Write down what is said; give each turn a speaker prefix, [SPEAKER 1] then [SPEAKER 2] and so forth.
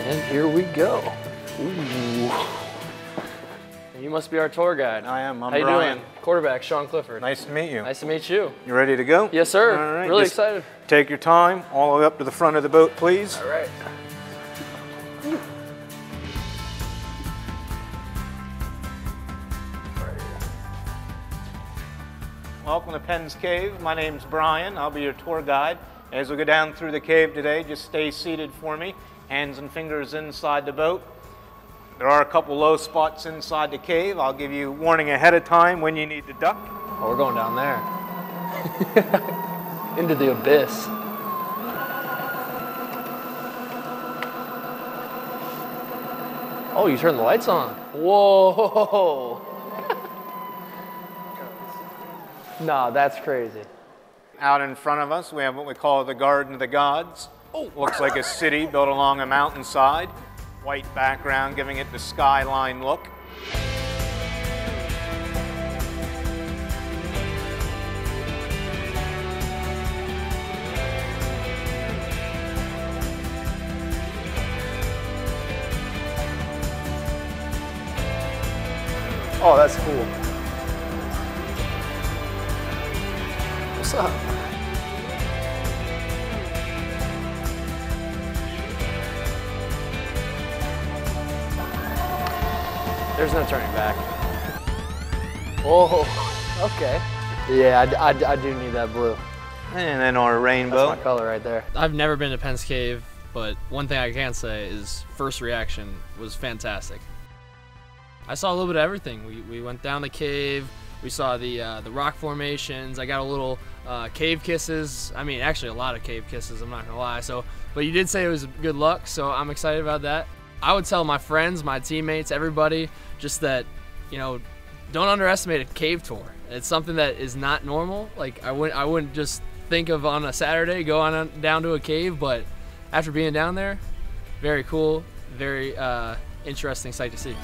[SPEAKER 1] And here we go. Ooh. You must be our tour guide.
[SPEAKER 2] I am. I'm
[SPEAKER 1] How you
[SPEAKER 2] Brian.
[SPEAKER 1] doing? Quarterback Sean Clifford.
[SPEAKER 2] Nice to meet you.
[SPEAKER 1] Nice to meet you.
[SPEAKER 2] You ready to go?
[SPEAKER 1] Yes, sir.
[SPEAKER 2] All right.
[SPEAKER 1] Really
[SPEAKER 2] Just
[SPEAKER 1] excited.
[SPEAKER 2] Take your time, all the way up to the front of the boat, please.
[SPEAKER 1] All right.
[SPEAKER 2] Welcome to Penn's Cave. My name's Brian. I'll be your tour guide. As we go down through the cave today, just stay seated for me. Hands and fingers inside the boat. There are a couple low spots inside the cave. I'll give you warning ahead of time when you need to duck.
[SPEAKER 1] Oh, we're going down there. Into the abyss. Oh, you turned the lights on. Whoa. Nah, that's crazy.
[SPEAKER 2] Out in front of us, we have what we call the Garden of the Gods. Oh, looks like a city built along a mountainside. White background giving it the skyline look.
[SPEAKER 1] Oh, that's cool. What's up? There's no turning back. Oh, okay. Yeah, I do need that blue.
[SPEAKER 2] And then our rainbow.
[SPEAKER 1] That's my color right there.
[SPEAKER 3] I've never been to Penn's Cave, but one thing I can say is first reaction was fantastic. I saw a little bit of everything. We went down the cave, we saw the rock formations, I got a little cave kisses. I mean, actually a lot of cave kisses, I'm not gonna lie. But you did say it was good luck, so I'm excited about that. I would tell my friends, my teammates, everybody, just that, you know, don't underestimate a cave tour. It's something that is not normal. Like I wouldn't just think of on a Saturday go on down to a cave, but after being down there, very cool, very interesting sight to see.